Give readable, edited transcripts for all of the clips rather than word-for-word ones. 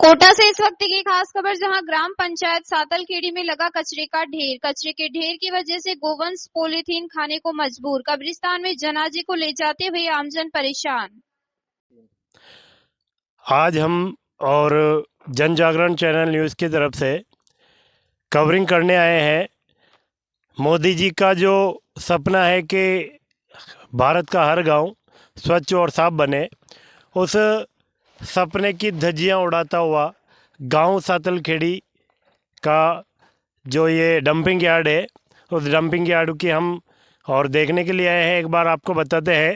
कोटा से इस वक्त की खास खबर, जहां ग्राम पंचायत सातलखेड़ी में लगा कचरे का ढेर। कचरे के ढेर की वजह से गोवंश पॉलीथीन खाने को मजबूर। कब्रिस्तान में जनाजे को ले जाते हुए आमजन परेशान। आज हम और जन जागरण चैनल न्यूज़ की तरफ से कवरिंग करने आए हैं। मोदी जी का जो सपना है कि भारत का हर गांव स्वच्छ और साफ बने, उस सपने की धज्जियां उड़ाता हुआ गांव सातलखेड़ी का जो ये डंपिंग यार्ड है, उस डंपिंग यार्ड की हम और देखने के लिए आए हैं। एक बार आपको बताते हैं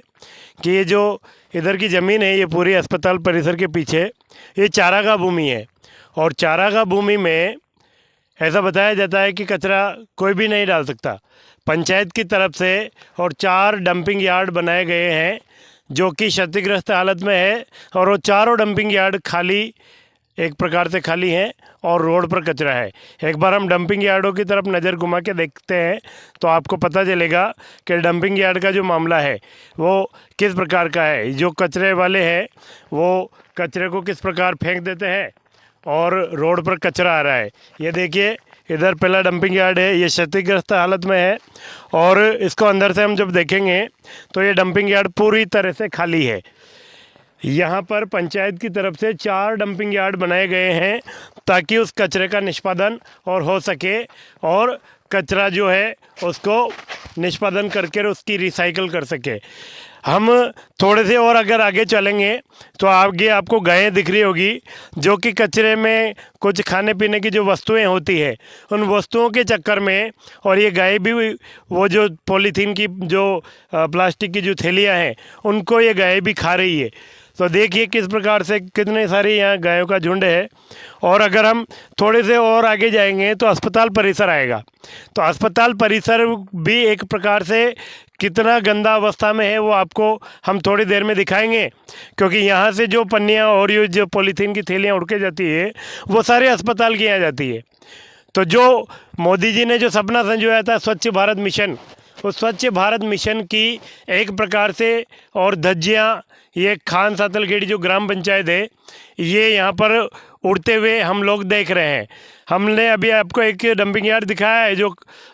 कि ये जो इधर की ज़मीन है, ये पूरी अस्पताल परिसर के पीछे ये चारागाह भूमि है। और चारागाह भूमि में ऐसा बताया जाता है कि कचरा कोई भी नहीं डाल सकता। पंचायत की तरफ से और 4 डंपिंग यार्ड बनाए गए हैं जो कि क्षतिग्रस्त हालत में है, और वो चारों डंपिंग यार्ड खाली, एक प्रकार से खाली हैं और रोड पर कचरा है। एक बार हम डंपिंग यार्डों की तरफ नज़र घुमा के देखते हैं तो आपको पता चलेगा कि डंपिंग यार्ड का जो मामला है वो किस प्रकार का है। जो कचरे वाले हैं वो कचरे को किस प्रकार फेंक देते हैं और रोड पर कचरा आ रहा है। ये देखिए, इधर पहला डंपिंग यार्ड है, ये क्षतिग्रस्त हालत में है, और इसको अंदर से हम जब देखेंगे तो ये डंपिंग यार्ड पूरी तरह से खाली है। यहाँ पर पंचायत की तरफ से 4 डंपिंग यार्ड बनाए गए हैं ताकि उस कचरे का निष्पादन और हो सके, और कचरा जो है उसको निष्पादन करके उसकी रिसाइकल कर सके। हम थोड़े से और अगर आगे चलेंगे तो आगे आपको गायें दिख रही होगी जो कि कचरे में कुछ खाने पीने की जो वस्तुएं होती है, उन वस्तुओं के चक्कर में, और ये गाय भी वो जो पॉलीथीन की जो प्लास्टिक की जो थैलियाँ हैं उनको ये गाय भी खा रही है। तो देखिए किस प्रकार से कितने सारे यहाँ गायों का झुंड है। और अगर हम थोड़े से और आगे जाएंगे तो अस्पताल परिसर आएगा। तो अस्पताल परिसर भी एक प्रकार से कितना गंदा अवस्था में है वो आपको हम थोड़ी देर में दिखाएंगे, क्योंकि यहाँ से जो पन्नियाँ और ये जो पॉलीथीन की थैलियाँ उड़ के जाती है वो सारे अस्पताल की यहाँ जाती है। तो जो मोदी जी ने जो सपना संजोया था स्वच्छ भारत मिशन, उस स्वच्छ भारत मिशन की एक प्रकार से और धज्जियाँ ये खान सातलखेड़ी जो ग्राम पंचायत है ये यहाँ पर उड़ते हुए हम लोग देख रहे हैं। हमने अभी आपको एक डंपिंग यार्ड दिखाया है जो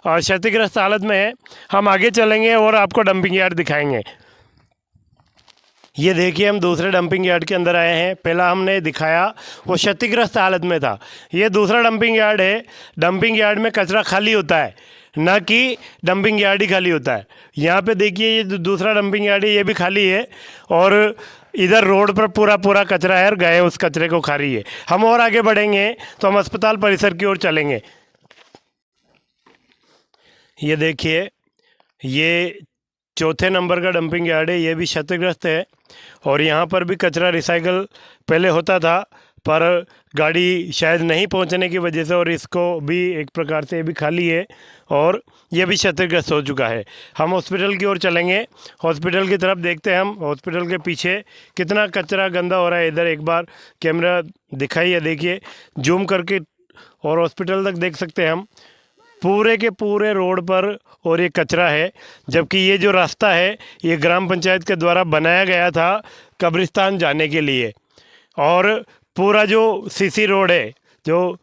क्षतिग्रस्त हालत में है। हम आगे चलेंगे और आपको डंपिंग यार्ड दिखाएंगे। ये देखिए, हम दूसरे डंपिंग यार्ड के अंदर आए हैं। पहला हमने दिखाया वो क्षतिग्रस्त हालत में था, ये दूसरा डंपिंग यार्ड है। डंपिंग यार्ड में कचरा खाली होता है, ना कि डंपिंग यार्ड ही खाली होता है। यहाँ पे देखिए, ये दूसरा डंपिंग यार्ड है, ये भी खाली है, और इधर रोड पर पूरा कचरा है और गाय उस कचरे को खा रही है। हम और आगे बढ़ेंगे तो हम अस्पताल परिसर की ओर चलेंगे। ये देखिए, ये चौथे नंबर का डंपिंग यार्ड है, ये भी क्षतिग्रस्त है, और यहाँ पर भी कचरा रिसाइकल पहले होता था पर गाड़ी शायद नहीं पहुँचने की वजह से, और इसको भी एक प्रकार से ये भी खाली है और ये भी क्षतिग्रस्त हो चुका है। हम हॉस्पिटल की ओर चलेंगे, हॉस्पिटल की तरफ देखते हैं हम हॉस्पिटल के पीछे कितना कचरा गंदा हो रहा है। इधर एक बार कैमरा दिखाइए, देखिए जूम करके, और हॉस्पिटल तक देख सकते हैं हम पूरे के पूरे रोड पर और ये कचरा है। जबकि ये जो रास्ता है ये ग्राम पंचायत के द्वारा बनाया गया था कब्रिस्तान जाने के लिए, और पूरा जो सीसी रोड है, जो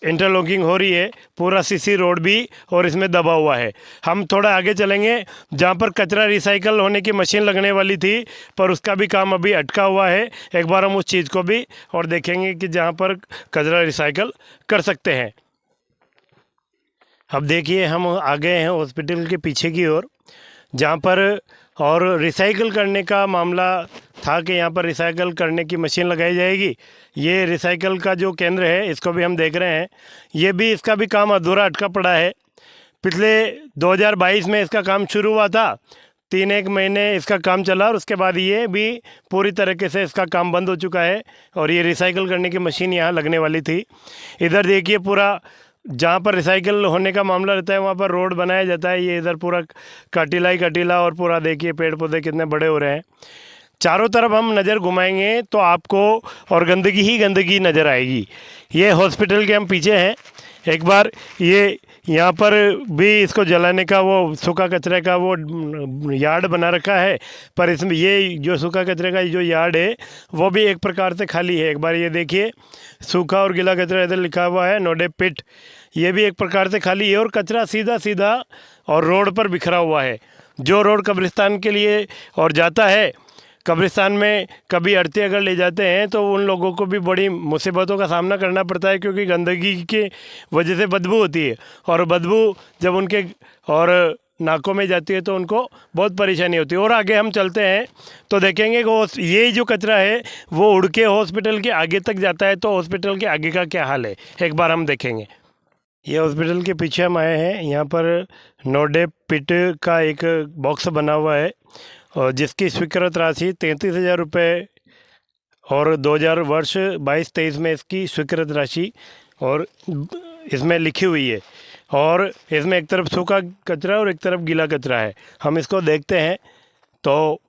इंटरलॉकिंग हो रही है, पूरा सीसी रोड भी और इसमें दबा हुआ है। हम थोड़ा आगे चलेंगे जहाँ पर कचरा रिसाइकल होने की मशीन लगने वाली थी, पर उसका भी काम अभी अटका हुआ है। एक बार हम उस चीज़ को भी और देखेंगे कि जहाँ पर कचरा रिसाइकल कर सकते हैं। अब देखिए, हम आ गए हैं हॉस्पिटल के पीछे की ओर, जहाँ पर और रिसाइकल करने का मामला था कि यहाँ पर रिसाइकल करने की मशीन लगाई जाएगी। ये रिसाइकल का जो केंद्र है इसको भी हम देख रहे हैं, ये भी इसका भी काम अधूरा अटका पड़ा है। पिछले 2022 में इसका काम शुरू हुआ था, 3-1 महीने इसका काम चला, और उसके बाद ये भी पूरी तरीके से इसका काम बंद हो चुका है, और ये रिसाइकल करने की मशीन यहाँ लगने वाली थी। इधर देखिए, पूरा जहाँ पर रिसाइकल होने का मामला रहता है वहाँ पर रोड बनाया जाता है। ये इधर पूरा कटीला ही कटीला, और पूरा देखिए पेड़ पौधे कितने बड़े हो रहे हैं। चारों तरफ हम नज़र घुमाएंगे तो आपको और गंदगी ही गंदगी नज़र आएगी। ये हॉस्पिटल के हम पीछे हैं। एक बार ये यहाँ पर भी इसको जलाने का वो सूखा कचरे का वो यार्ड बना रखा है, पर इसमें ये जो सूखा कचरे का जो यार्ड है वो भी एक प्रकार से खाली है। एक बार ये देखिए, सूखा और गीला कचरा इधर लिखा हुआ है, नो डैम्प पिट, ये भी एक प्रकार से खाली है और कचरा सीधा सीधा और रोड पर बिखरा हुआ है। जो रोड कब्रिस्तान के लिए और जाता है, कब्रिस्तान में कभी अर्थी अगर ले जाते हैं तो उन लोगों को भी बड़ी मुसीबतों का सामना करना पड़ता है, क्योंकि गंदगी के वजह से बदबू होती है और बदबू जब उनके और नाकों में जाती है तो उनको बहुत परेशानी होती है। और आगे हम चलते हैं तो देखेंगे कि ये जो कचरा है वो उड़ के हॉस्पिटल के आगे तक जाता है, तो हॉस्पिटल के आगे का क्या हाल है एक बार हम देखेंगे। ये हॉस्पिटल के पीछे हम आए हैं, यहाँ पर नो डैम्प पिट का एक बॉक्स बना हुआ है और जिसकी स्वीकृत राशि 33,000 रुपये और 2000 वर्ष 22-23 में इसकी स्वीकृत राशि और इसमें लिखी हुई है। और इसमें एक तरफ सूखा कचरा और एक तरफ गीला कचरा है। हम इसको देखते हैं तो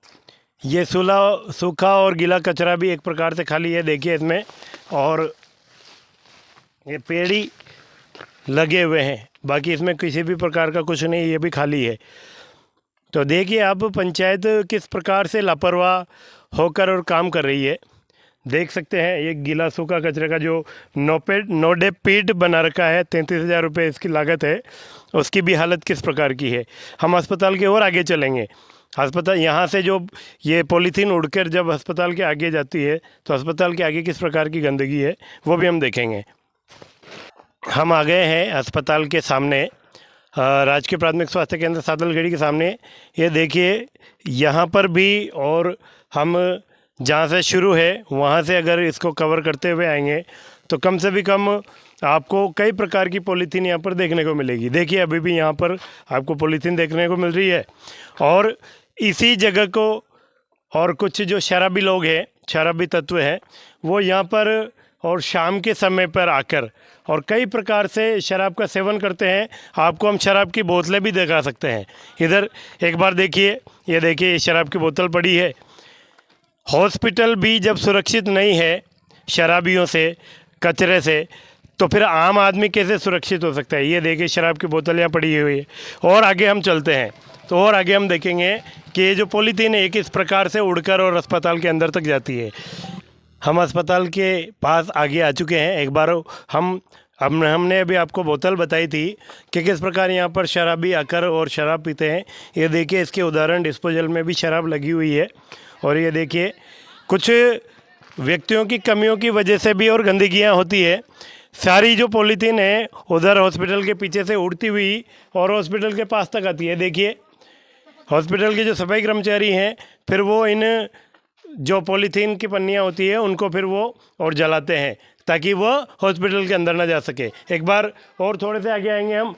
ये सूखा और गीला कचरा भी एक प्रकार से खाली है, देखिए इसमें, और ये पेड़ ही लगे हुए हैं, बाकी इसमें किसी भी प्रकार का कुछ नहीं, ये भी खाली है। तो देखिए आप पंचायत किस प्रकार से लापरवाह होकर और काम कर रही है, देख सकते हैं। ये गीला सूखा कचरे का जो नो डैम्प पिट बना रखा है, 33,000 रुपये इसकी लागत है, उसकी भी हालत किस प्रकार की है। हम अस्पताल के और आगे चलेंगे। अस्पताल यहाँ से जो ये पॉलीथीन उड़कर जब अस्पताल के आगे जाती है तो अस्पताल के आगे किस प्रकार की गंदगी है वो भी हम देखेंगे। हम आ गए हैं अस्पताल के सामने, राजकीय प्राथमिक स्वास्थ्य केंद्र सातलखेड़ी के सामने। ये देखिए यहाँ पर भी, और हम जहाँ से शुरू है वहाँ से अगर इसको कवर करते हुए आएंगे तो कम से भी कम आपको कई प्रकार की पॉलीथीन यहाँ पर देखने को मिलेगी। देखिए अभी भी यहाँ पर आपको पॉलीथीन देखने को मिल रही है। और इसी जगह को और कुछ जो शराबी लोग हैं, शराबी तत्व हैं, वो यहाँ पर और शाम के समय पर आकर और कई प्रकार से शराब का सेवन करते हैं। आपको हम शराब की बोतलें भी दिखा सकते हैं। इधर एक बार देखिए, ये देखिए शराब की बोतल पड़ी है। हॉस्पिटल भी जब सुरक्षित नहीं है शराबियों से, कचरे से, तो फिर आम आदमी कैसे सुरक्षित हो सकता है। ये देखिए शराब की बोतल यहाँ पड़ी हुई है। और आगे हम चलते हैं तो और आगे हम देखेंगे कि ये जो पॉलीथीन है किस प्रकार से उड़कर और अस्पताल के अंदर तक जाती है। हम अस्पताल के पास आगे आ चुके हैं। एक बार हमने अभी आपको बोतल बताई थी कि किस प्रकार यहाँ पर शराबी आकर और शराब पीते हैं। ये देखिए इसके उदाहरण, डिस्पोजल में भी शराब लगी हुई है। और ये देखिए कुछ व्यक्तियों की कमियों की वजह से भी और गंदगियाँ होती है। सारी जो पॉलीथीन है उधर हॉस्पिटल के पीछे से उड़ती हुई और हॉस्पिटल के पास तक आती है। देखिए हॉस्पिटल के जो सफाई कर्मचारी हैं फिर वो इन जो पॉलीथीन की पन्नियाँ होती है उनको फिर वो और जलाते हैं ताकि वो हॉस्पिटल के अंदर ना जा सके। एक बार और थोड़े से आगे आएंगे हम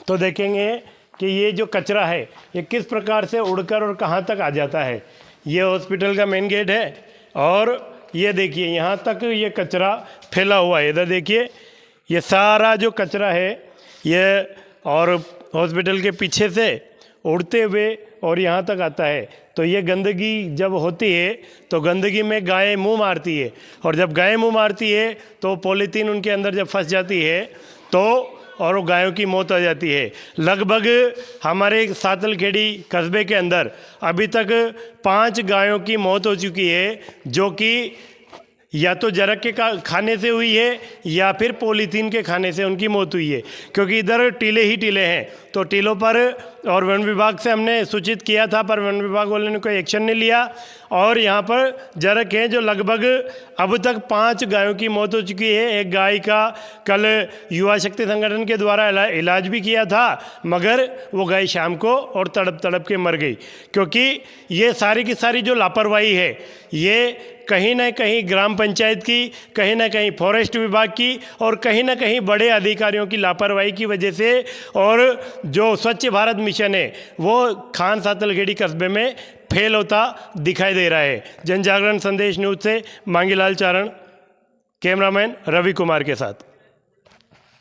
तो देखेंगे कि ये जो कचरा है ये किस प्रकार से उड़कर और कहाँ तक आ जाता है। ये हॉस्पिटल का मेन गेट है और ये देखिए यहाँ तक ये कचरा फैला हुआ है। इधर देखिए ये सारा जो कचरा है ये और हॉस्पिटल के पीछे से उड़ते हुए और यहाँ तक आता है। तो ये गंदगी जब होती है तो गंदगी में गायें मुंह मारती है और जब गायें मुंह मारती है तो पॉलीथीन उनके अंदर जब फंस जाती है तो और वो गायों की मौत हो जाती है। लगभग हमारे सातलखेड़ी कस्बे के अंदर अभी तक 5 गायों की मौत हो चुकी है, जो कि या तो जरक के खाने से हुई है या फिर पॉलीथीन के खाने से उनकी मौत हुई है, क्योंकि इधर टीले ही टीले हैं। तो टीलों पर और वन विभाग से हमने सूचित किया था पर वन विभाग वालों ने कोई एक्शन नहीं लिया। और यहाँ पर जरक हैं जो लगभग अब तक 5 गायों की मौत हो चुकी है। एक गाय का कल युवा शक्ति संगठन के द्वारा इलाज भी किया था, मगर वो गाय शाम को और तड़प तड़प के मर गई, क्योंकि ये सारी की सारी जो लापरवाही है ये कहीं ना कहीं ग्राम पंचायत की, कहीं ना कहीं फॉरेस्ट विभाग की और कहीं ना कहीं बड़े अधिकारियों की लापरवाही की वजह से। और जो स्वच्छ भारत मिशन है वो खान सातलखेड़ी कस्बे में फेल होता दिखाई दे रहा है। जन जागरण संदेश न्यूज़ से मांगीलाल चारण, कैमरामैन रवि कुमार के साथ।